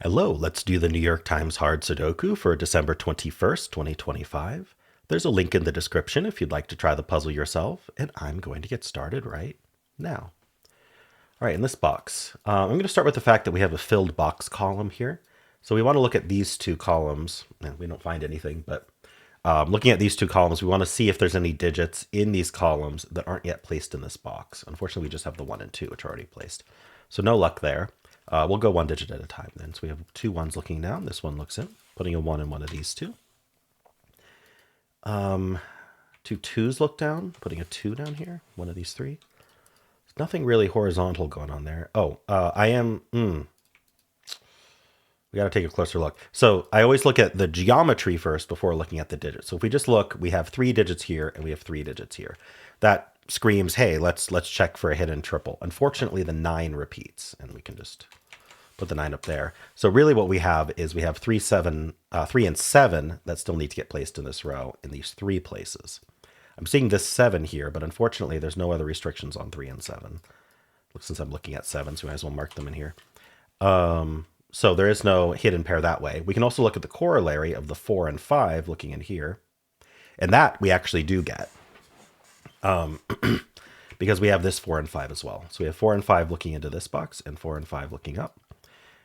Hello, let's do the New York Times Hard Sudoku for December 21st, 2025. There's a link in the description if you'd like to try the puzzle yourself, and I'm going to get started right now. All right, in this box, I'm going to start with the fact that we have a filled box column here. So we want to look at these two columns, and we don't find anything, but looking at these two columns, we want to see if there's any digits in these columns that aren't yet placed in this box. Unfortunately, we just have the 1 and 2, which are already placed. So no luck there. We'll go one digit at a time then. So we have two ones looking down. This one looks in, putting a 1 in one of these two. Two twos look down, putting a 2 down here, one of these three. There's nothing really horizontal going on there. Oh, we got to take a closer look. So I always look at the geometry first before looking at the digits. So if we just look, we have 3 digits here and we have 3 digits here. That screams, hey, let's check for a hidden triple. Unfortunately, the 9 repeats, and we can just put the 9 up there. So really what we have is we have 3 and 7 that still need to get placed in this row in these 3 places. I'm seeing this 7 here, but unfortunately there's no other restrictions on 3 and 7. Since I'm looking at 7, so we might as well mark them in here. So there is no hidden pair that way. We can also look at the corollary of the 4 and 5 looking in here. And that we actually do get. Because we have this 4 and 5 as well. So we have 4 and 5 looking into this box and 4 and 5 looking up.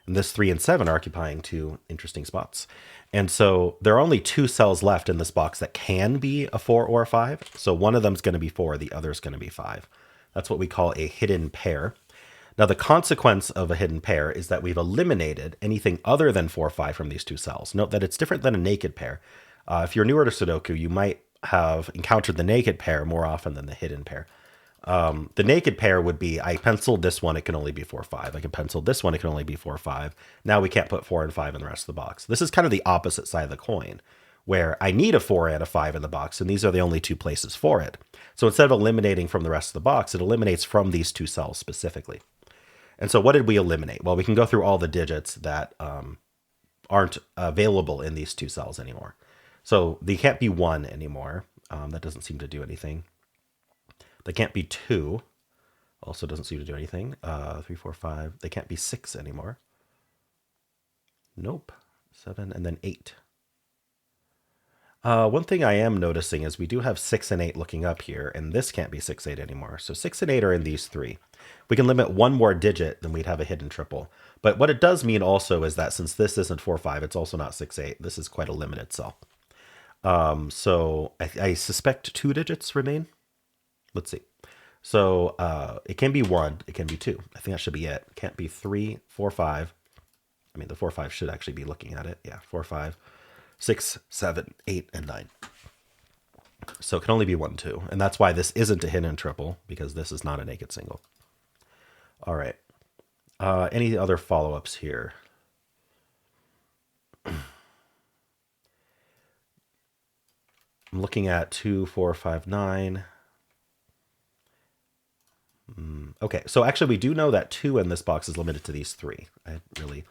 And this 3 and 7 are occupying 2 interesting spots. And so there are only 2 cells left in this box that can be a 4 or a 5. So one of them is going to be 4, the other is going to be 5. That's what we call a hidden pair. Now, the consequence of a hidden pair is that we've eliminated anything other than 4 or 5 from these 2 cells. Note that it's different than a naked pair. If you're newer to Sudoku, you might have encountered the naked pair more often than the hidden pair. The naked pair would be, I penciled this one, it can only be 4 or 5. I can pencil this one, it can only be 4 or 5. Now we can't put 4 and 5 in the rest of the box. This is kind of the opposite side of the coin, where I need a 4 and a 5 in the box, and these are the only 2 places for it. So instead of eliminating from the rest of the box, it eliminates from these 2 cells specifically. And so what did we eliminate? Well, we can go through all the digits that aren't available in these 2 cells anymore. So they can't be 1 anymore. That doesn't seem to do anything. They can't be 2. Also doesn't seem to do anything. 3, 4, 5. They can't be 6 anymore. Nope. 7 and then 8. One thing I am noticing is we do have 6 and 8 looking up here, and this can't be 6, 8 anymore. So 6 and 8 are in these 3. We can limit one more digit, then we'd have a hidden triple. But what it does mean also is that since this isn't 4, 5, it's also not 6, 8. This is quite a limited cell. So I suspect 2 digits remain. Let's see. So it can be 1, it can be 2. I think that should be it. It can't be 3, 4, 5. I mean, the 4, 5 should actually be looking at it. Yeah, 4, 5. 6, 7, 8, and 9. So it can only be 1, 2. And that's why this isn't a hidden triple, because this is not a naked single. All right. Any other follow-ups here? I'm looking at 2, 4, 5, 9. Okay, so actually we do know that 2 in this box is limited to these 3. I really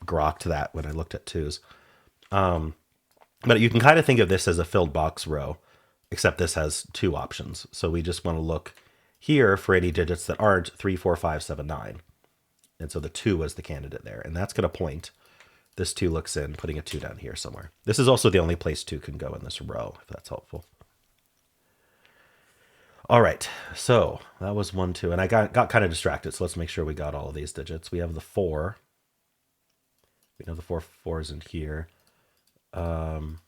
grokked that when I looked at 2s. But you can kind of think of this as a filled box row, except this has 2 options. So we just want to look here for any digits that aren't 3, 4, 5, 7, 9. And so the 2 is the candidate there. And that's going to point. This 2 looks in, putting a 2 down here somewhere. This is also the only place 2 can go in this row, if that's helpful. All right, so that was 1, 2. And I got kind of distracted, so let's make sure we got all of these digits. We have the 4. We have the 4 4s in here. And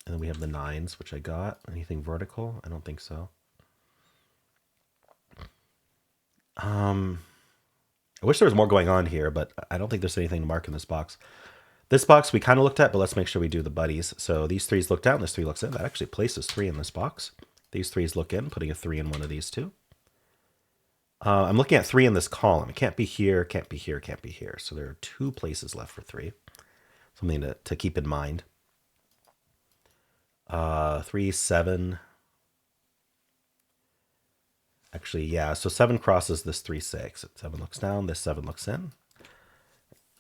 then we have the 9s, which I got. Anything vertical? I don't think so. I wish there was more going on here, but I don't think there's anything to mark in this box. This box we kind of looked at, but let's make sure we do the buddies. So these 3s look down, this 3 looks in. That actually places 3 in this box. These 3s look in, putting a 3 in one of these 2. I'm looking at 3 in this column. It can't be here, can't be here, can't be here. So there are 2 places left for 3. Something to keep in mind. 3, 7. Actually, yeah, so 7 crosses this 3, 6. 7 looks down, this 7 looks in.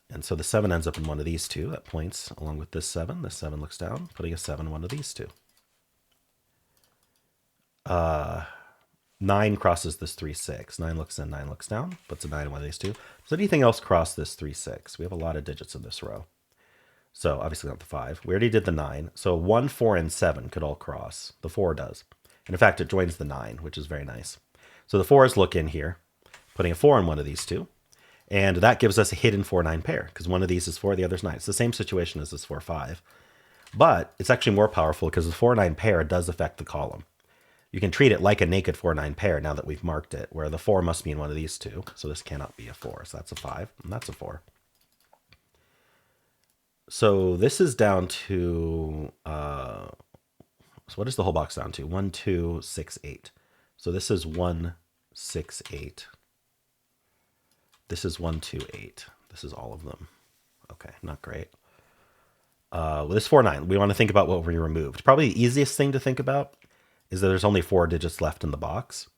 And so the 7 ends up in one of these 2. That points along with this 7. This 7 looks down, putting a 7 in one of these 2. 9 crosses this 3, 6. 9 looks in, 9 looks down. Puts a 9 in one of these two. Does anything else cross this 3, 6? We have a lot of digits in this row. So obviously not the 5. We already did the 9. So 1, 4, and 7 could all cross. The 4 does. And in fact, it joins the 9, which is very nice. So the 4s look in here, putting a 4 in one of these two. And that gives us a hidden 4-9 pair, because one of these is 4, the other's 9. It's the same situation as this 4-5. But it's actually more powerful because the 4-9 pair does affect the column. You can treat it like a naked 4-9 pair now that we've marked it, where the 4 must be in one of these two. So this cannot be a 4. So that's a 5, and that's a 4. So this is down to, so what is the whole box down to? 1, 2, 6, 8. So this is 1, 6, 8. This is 1, 2, 8. This is all of them. Okay, not great. This 4-9, we want to think about what we removed. Probably the easiest thing to think about is that there's only 4 digits left in the box.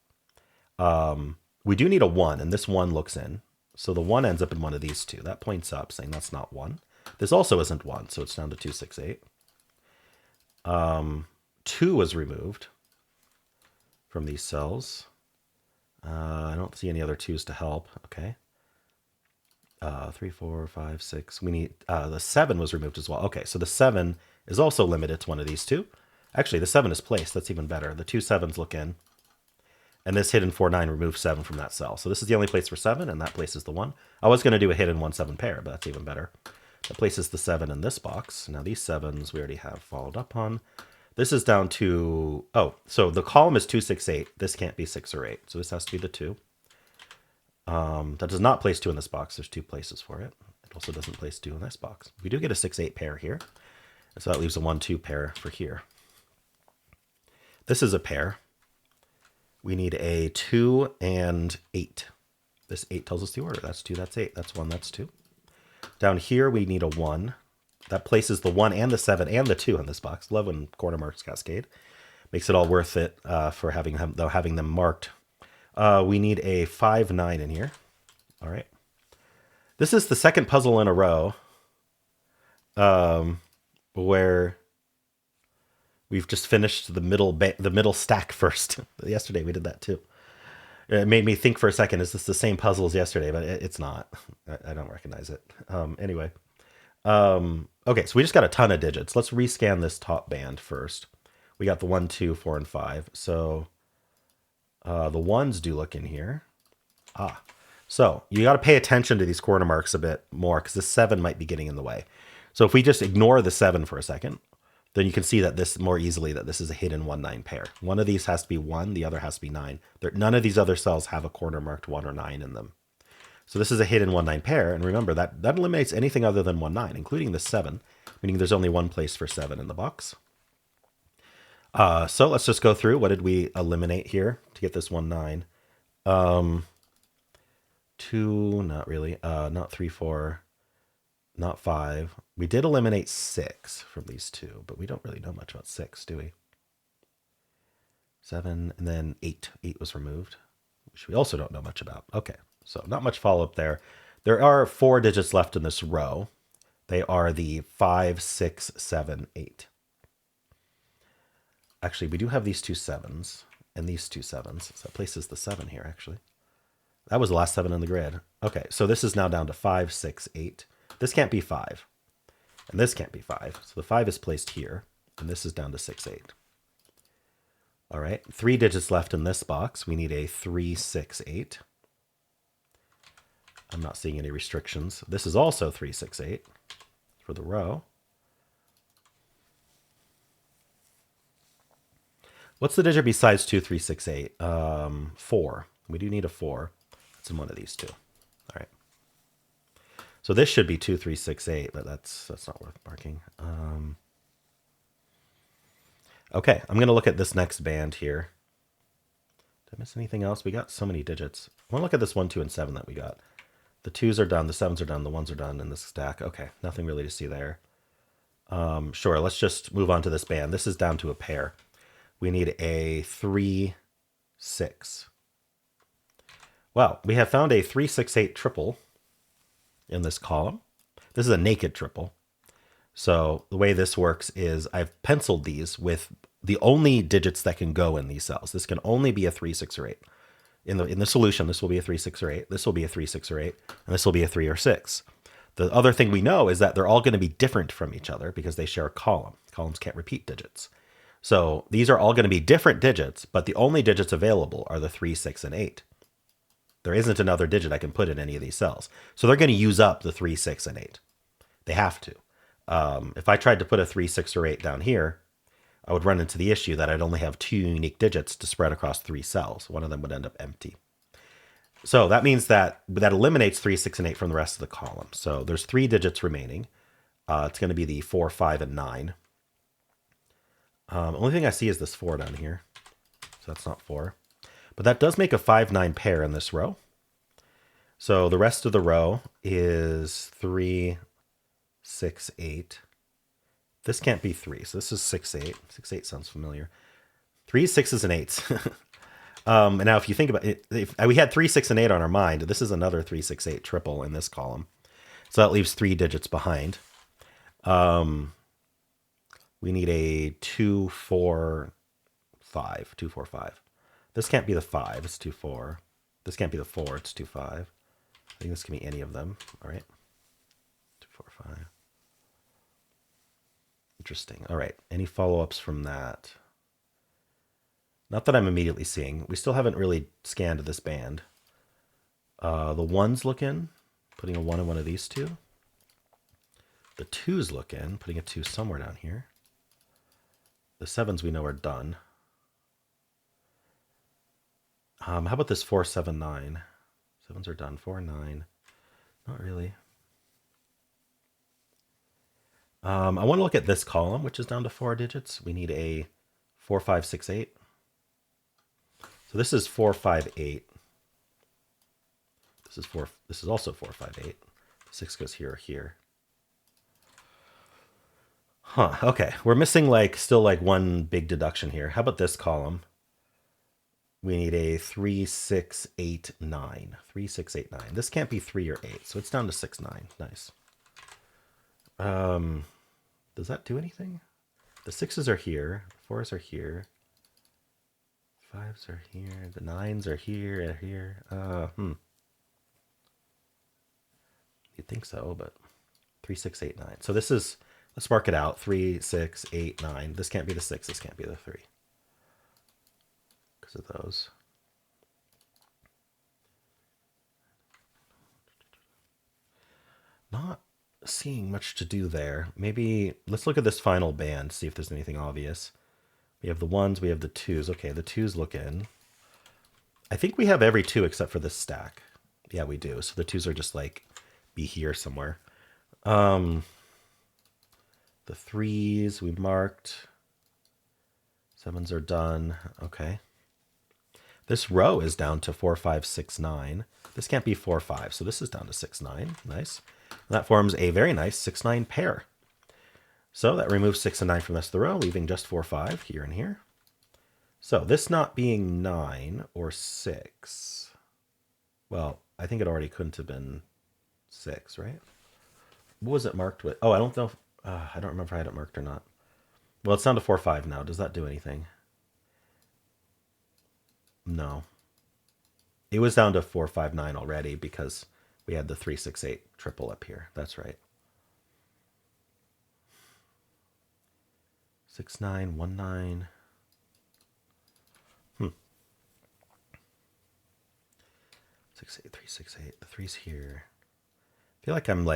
We do need a 1, and this 1 looks in. So the 1 ends up in one of these two. That points up, saying that's not 1. This also isn't 1, so it's down to 2, 6, 8. 2 was removed from these cells. I don't see any other 2s to help. Okay. 3, 4, 5, 6. We need the 7 was removed as well. Okay, so the 7 is also limited to one of these two. Actually, the 7 is placed. That's even better. The 2 7s look in. And this hidden 4-9 removes 7 from that cell. So this is the only place for 7, and that places the 1. I was going to do a hidden 1-7 pair, but that's even better. That places the 7 in this box. Now these 7s we already have followed up on. This is down to, so the column is 2, 6, 8. This can't be 6 or 8. So this has to be the 2. That does not place 2 in this box. There's 2 places for it. It also doesn't place 2 in this box. We do get a 6-8 pair here. So that leaves a 1-2 pair for here. This is a pair. We need a 2 and 8. This 8 tells us the order. That's 2, that's 8. That's 1, that's 2. Down here, we need a 1. That places the 1 and the 7 and the 2 in this box. Love when corner marks cascade. Makes it all worth it for having them marked. We need a 5-9 in here. All right. This is the second puzzle in a row where we've just finished the middle stack first. Yesterday we did that too. It made me think for a second, is this the same puzzle as yesterday? But it's not. I don't recognize it. Anyway. Okay, so we just got a ton of digits. Let's rescan this top band first. We got the 1, 2, 4, and 5. So the 1s do look in here. So you got to pay attention to these corner marks a bit more because the 7 might be getting in the way. So if we just ignore the 7 for a second, then you can see that this more easily that this is a hidden 1-9 pair. One of these has to be 1, the other has to be 9. None of these other cells have a corner marked 1 or 9 in them. So this is a hidden 1-9 pair, and remember that eliminates anything other than 1-9, including the 7, meaning there's only one place for 7 in the box. So let's just go through. What did we eliminate here to get this 1-9? 2, not really. Not 3, 4, not 5. We did eliminate 6 from these two, but we don't really know much about 6, do we? 7, and then 8. 8 was removed, which we also don't know much about. Okay, so not much follow-up there. There are 4 digits left in this row. They are the 5, 6, 7, 8. Actually, we do have these 2 7s and these 2 7s. So that places the 7 here, actually. That was the last 7 in the grid. Okay, so this is now down to 5, 6, 8. This can't be 5. And this can't be 5. So the 5 is placed here. And this is down to 6, 8. All right, 3 digits left in this box. We need a 3, 6, 8. I'm not seeing any restrictions. This is also 3, 6, 8 for the row. What's the digit besides 2, 3, 6, 8? 4. We do need a 4. It's in one of these two. All right. So this should be 2, 3, 6, 8, but that's not worth marking. Okay, I'm going to look at this next band here. Did I miss anything else? We got so many digits. I want to look at this 1, 2, and 7 that we got. The 2s are done, the 7s are done, the 1s are done in this stack. Okay, nothing really to see there. Sure, let's just move on to this band. This is down to a pair. We need a 3, 6. Well, we have found a 3, 6, 8 triple in this column. This is a naked triple. So the way this works is I've penciled these with the only digits that can go in these cells. This can only be a 3, 6, or 8. In the solution, this will be a 3, 6, or 8. This will be a 3, 6, or 8. And this will be a 3 or 6. The other thing we know is that they're all going to be different from each other because they share a column. Columns can't repeat digits. So these are all going to be different digits, but the only digits available are the 3, 6, and 8. There isn't another digit I can put in any of these cells. So they're going to use up the 3, 6, and 8. They have to. If I tried to put a 3, 6, or 8 down here, I would run into the issue that I'd only have 2 unique digits to spread across 3 cells. One of them would end up empty. So that means that eliminates 3, 6, and 8 from the rest of the column. So there's 3 digits remaining. It's going to be the 4, 5, and 9. Only thing I see is this 4 down here. So that's not 4. But that does make a 5, 9 pair in this row. So the rest of the row is 3, 6, 8. This can't be 3, so this is 6, 8. 6, 8 sounds familiar. 3, 6s, and 8s. And now if you think about it, if we had 3, 6, and 8 on our mind, this is another 3, 6, 8 triple in this column. So that leaves 3 digits behind. We need a 2, 4, 5. 2, 4, 5. This can't be the 5, it's 2, 4. This can't be the 4, it's 2, 5. I think this can be any of them. All right. 2, 4, 5. Interesting. All right. Any follow-ups from that? Not that I'm immediately seeing. We still haven't really scanned this band. The 1s look in, putting a 1 in one of these two. The 2s look in, putting a 2 somewhere down here. The 7s we know are done. How about this 4, 7, 9? 7s are done. 4, 9. Not really. I want to look at this column, which is down to 4 digits. We need a 4, 5, 6, 8. So this is 4, 5, 8. This is 4. This is also 4, 5, 8. 6 goes here or here. Huh. Okay. We're missing still one big deduction here. How about this column? We need a 3, 6, 8, 9. 3, 6, 8, 9. This can't be 3 or 8, so it's down to 6, 9. Nice. Does that do anything? The 6s are here. The 4s are here. 5s are here. The 9s are here. Here. You'd think so, but 3, 6, 8, 9. So this is, let's mark it out. 3, 6, 8, 9. This can't be the 6. This can't be the 3. Because of those. Not seeing much to do there. Maybe let's look at this final band, see if there's anything obvious. We have the 1s, we have the 2s. Okay, the 2s look in. I think we have every 2 except for this stack. Yeah, we do. So the 2s are just be here somewhere. The 3s we marked. 7s are done. Okay. This row is down to 4, 5, 6, 9. This can't be 4, 5, so this is down to 6, 9. Nice. And that forms a very nice 6, 9 pair. So that removes 6 and 9 from the rest of the row, leaving just 4, 5 here and here. So this not being 9 or 6, well, I think it already couldn't have been 6, right? What was it marked with? Oh, I don't know. I don't remember if I had it marked or not. Well, it's down to 4, 5 now. Does that do anything? No. It was down to 4, 5, 9 already because we had the 3, 6, 8 triple up here. That's right. 6, 9, 1, 9. 6, 8, 3, 6, 8. The 3's here. I feel like I'm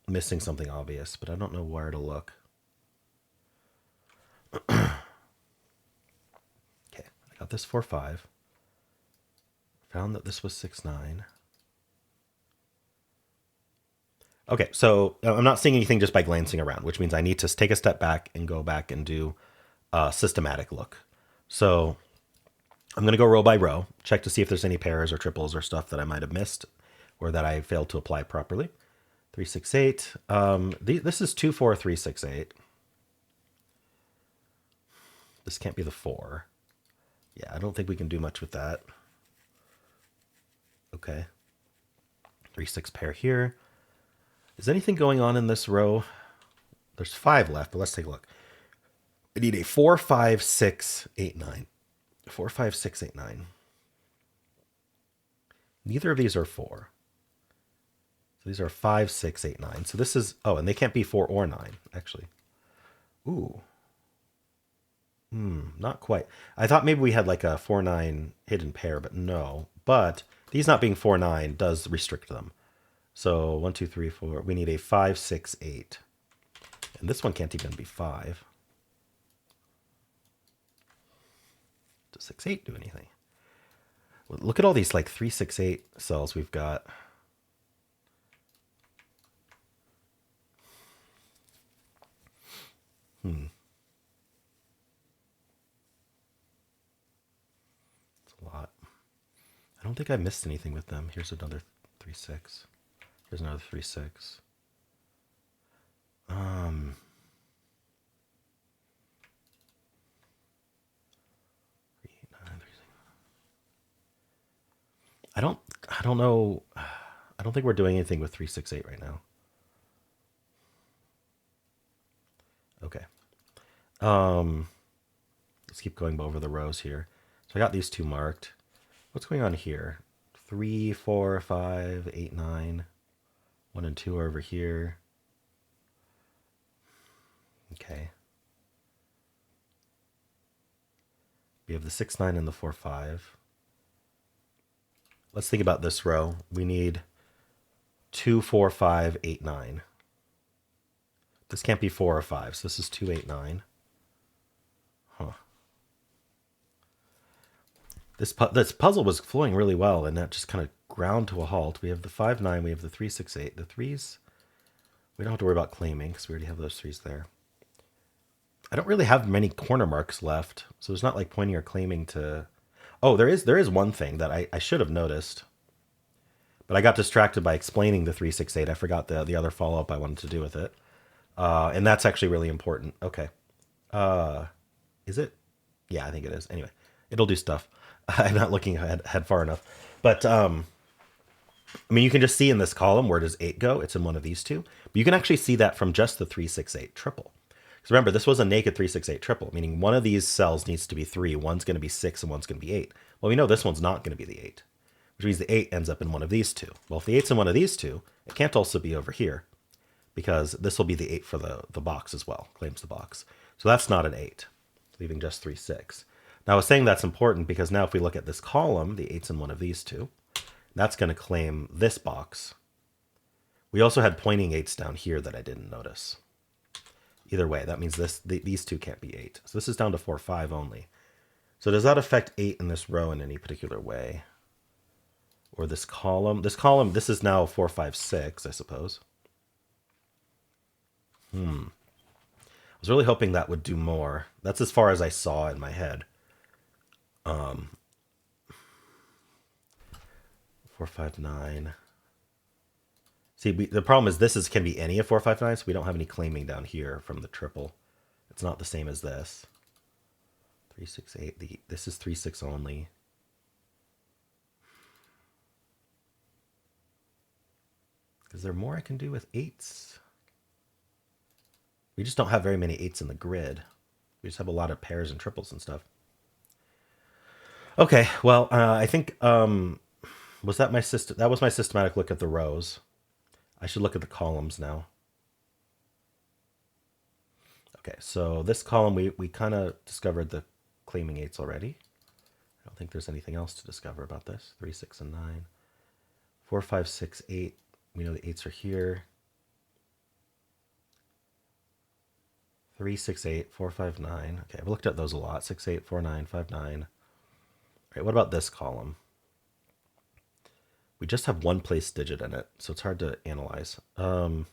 missing something obvious, but I don't know where to look. Okay, I got this 4, 5. Found that this was 6, 9. Okay, so I'm not seeing anything just by glancing around, which means I need to take a step back and go back and do a systematic look. So I'm going to go row by row, check to see if there's any pairs or triples or stuff that I might have missed or that I failed to apply properly. 3, 6, 8. This is 2, 4, 3, 6, 8. This can't be the 4. Yeah, I don't think we can do much with that. Okay. 3, 6 pair here. Is anything going on in this row? There's 5 left, but let's take a look. I need a 4, 5, 6, 8, 9. 4, 5, 6, 8, 9. Neither of these are 4. So these are 5, 6, 8, 9. So this is, oh, and they can't be 4 or 9, actually. Ooh. Not quite. I thought maybe we had like a 4, 9 hidden pair, but no. But these not being 4, 9 does restrict them. So 1, 2, 3, 4. We need a 5, 6, 8. And this one can't even be 5. Does 6, 8 do anything? Well, look at all these like 3, 6, 8 cells we've got. It's a lot. I don't think I missed anything with them. Here's another 3, 6. Here's another 3, 6. 3, 9, 3, 6. I don't know. I don't think we're doing anything with 3, 6, 8 right now. Okay. Let's keep going over the rows here. So I got these two marked. What's going on here? 3, 4, 5, 8, 9. 1 and 2 are over here. Okay. We have the 6, 9 and the 4, 5. Let's think about this row. We need 2, 4, 5, 8, 9. This can't be 4 or 5, so this is 2, 8, 9. Huh. This puzzle was flowing really well, and that just kind of ground to a halt. We have the 5, 9. We have the 3, 6, 8. The 3s, we don't have to worry about claiming because we already have those 3s there. I don't really have many corner marks left, so there's not like pointing or claiming to... Oh, there is one thing that I should have noticed, but I got distracted by explaining the 3, 6, 8. I forgot the other follow-up I wanted to do with it. And that's actually really important. Okay. Is it? Yeah, I think it is. Anyway, it'll do stuff. I'm not looking ahead far enough. But, I mean, you can just see in this column, where does 8 go? It's in one of these two. But you can actually see that from just the 3, 6, 8 triple. Because remember, this was a naked 3, 6, 8 triple, meaning one of these cells needs to be 3. One's going to be 6 and one's going to be 8. Well, we know this one's not going to be the 8, which means the 8 ends up in one of these two. Well, if the 8's in one of these two, it can't also be over here, because this will be the 8 for the box as well, claims the box. So that's not an 8, leaving just 3, 6. Now, I was saying that's important because now if we look at this column, the 8's in one of these two. That's going to claim this box. We also had pointing 8s down here that I didn't notice. Either way, that means these two can't be 8. So this is down to 4, 5 only. So does that affect 8 in this row in any particular way? Or this column? This is now 4, 5, 6, I suppose. I was really hoping that would do more. That's as far as I saw in my head. 4, 5, 9. See, the problem is this can be any of 4, 5, 9, so we don't have any claiming down here from the triple. It's not the same as this. 3, 6, 8. This is 3, 6 only. Is there more I can do with 8s? We just don't have very many 8s in the grid. We just have a lot of pairs and triples and stuff. Okay, well, I think was that my that was my systematic look at the rows. I should look at the columns now. Okay, so this column we kind of discovered the claiming 8s already. I don't think there's anything else to discover about this. 3, 6, and 9. 4, 5, 6, 8. We know the 8s are here. 3, 6, 8, 4, 5, 9. Okay, I've looked at those a lot. 6, 8, 4, 9, 5, 9. All right, what about this column? We just have one place digit in it, so it's hard to analyze. We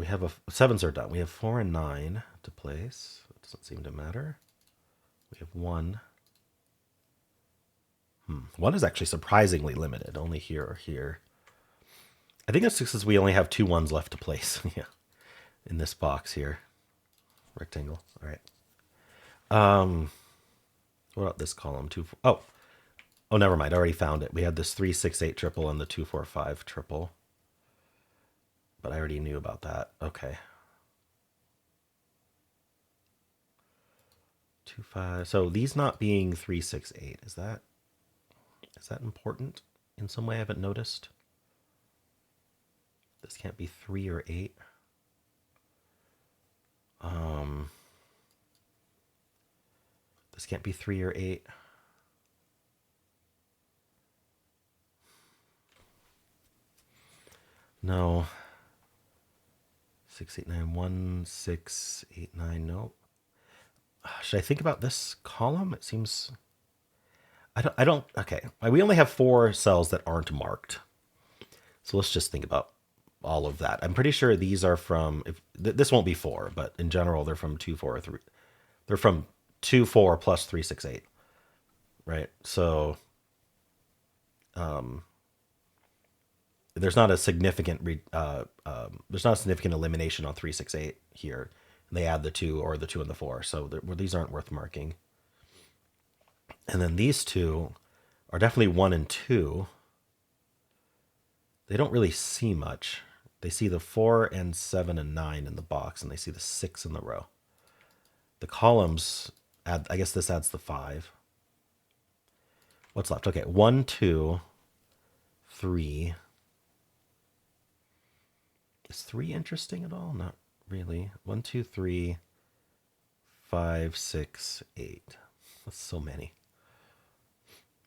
have 7s are done. We have 4 and 9 to place. It doesn't seem to matter. We have 1. 1 is actually surprisingly limited, only here or here. I think that's because we only have 2 1s left to place. Yeah, in this box here. Rectangle. All right. What about this column? 2, 4. Oh, never mind. I already found it. We had this 3, 6, 8 triple and the 2, 4, 5 triple. But I already knew about that. Okay. 2, 5. So these not being 3, 6, 8, is that important in some way I haven't noticed? This can't be 3 or 8. This can't be 3 or 8. No. 6, 8, 9, 1, 6, 8, 9. No. Should I think about this column? It seems. I don't. Okay. We only have 4 cells that aren't marked. So let's just think about all of that. I'm pretty sure these are from. This won't be 4, but in general, they're from 2, 4, or 3. They're from 2, 4 plus 3, 6, 8. Right. So. There's not a significant elimination on 3, 6, 8 here. They add the 2 or the 2 and the 4, so these aren't worth marking. And then these two are definitely 1 and 2. They don't really see much. They see the 4 and 7 and 9 in the box, and they see the 6 in the row. The columns add. I guess this adds the 5. What's left? Okay, 1, 2, 3. Is 3 interesting at all? Not really. 1, 2, 3, 5, 6, 8. That's so many.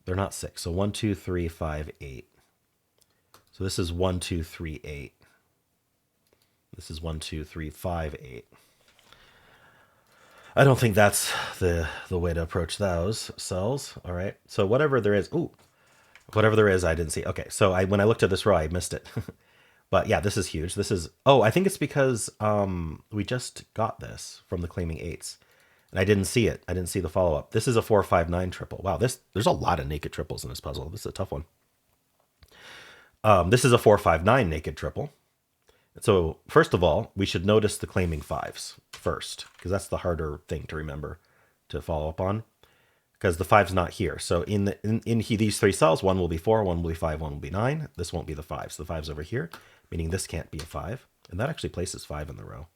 They're not 6. So 1, 2, 3, 5, 8. So this is 1, 2, 3, 8. This is 1, 2, 3, 5, 8. I don't think that's the way to approach those cells. All right. So whatever there is. Whatever there is, I didn't see. Okay. So when I looked at this row, I missed it. But yeah, this is huge. This is, I think it's because we just got this from the claiming 8s. And I didn't see it. I didn't see the follow-up. This is a 4, 5, 9 triple. Wow, there's a lot of naked triples in this puzzle. This is a tough one. This is a 4, 5, 9 naked triple. So first of all, we should notice the claiming 5s first, because that's the harder thing to remember to follow up on, because the 5's not here. So in these 3 cells, 1 will be 4, 1 will be 5, 1 will be 9. This won't be the 5. So the 5's over here, meaning this can't be a 5. And that actually places 5 in the row.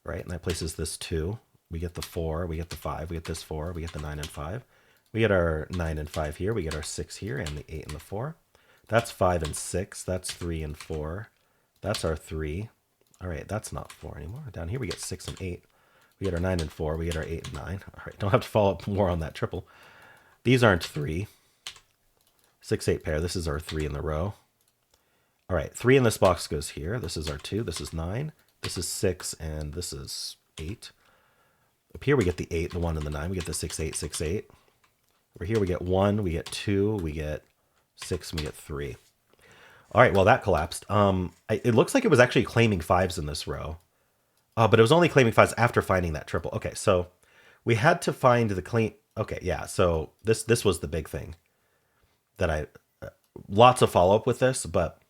Right? And that places this 2. We get the 4, we get the 5, we get this 4, we get the 9 and 5. We get our 9 and 5 here, we get our 6 here, and the 8 and the 4. That's 5 and 6, that's 3 and 4. That's our 3. All right, that's not 4 anymore. Down here we get 6 and 8. We get our 9 and 4, we get our 8 and 9. All right, don't have to follow up more on that triple. These aren't 3. 6, 8 pair, this is our 3 in the row. All right, 3 in this box goes here. This is our 2, this is 9, this is 6, and this is 8. Up here we get the 8, the 1, and the 9. We get the 6, 8, 6, 8. Over here we get 1, we get 2, we get 6, and we get 3. All right, well, that collapsed. It looks like it was actually claiming 5s in this row. But it was only claiming 5s after finding that triple. Okay, so we had to find the claim. Okay, yeah, so this was the big thing that lots of follow-up with this, but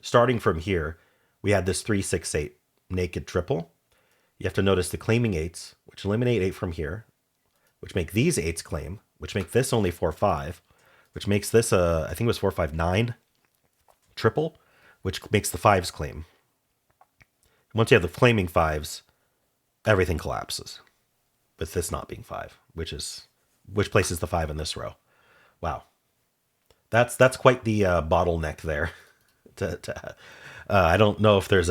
starting from here, we had this 3, 6, 8 naked triple. You have to notice the claiming 8s, which eliminate 8 from here, which make these 8s claim, which make this only 4, 5, which makes this I think it was 4, 5, 9 triple, which makes the 5s claim. Once you have the claiming 5s, everything collapses, with this not being 5, which places the 5 in this row. Wow, that's quite the bottleneck there. I don't know if there's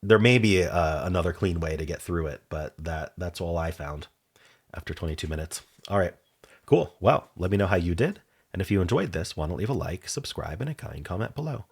there may be another clean way to get through it, but that's all I found after 22 minutes. All right, cool. Well, let me know how you did. And if you enjoyed this, why don't leave a like, subscribe, and a kind comment below.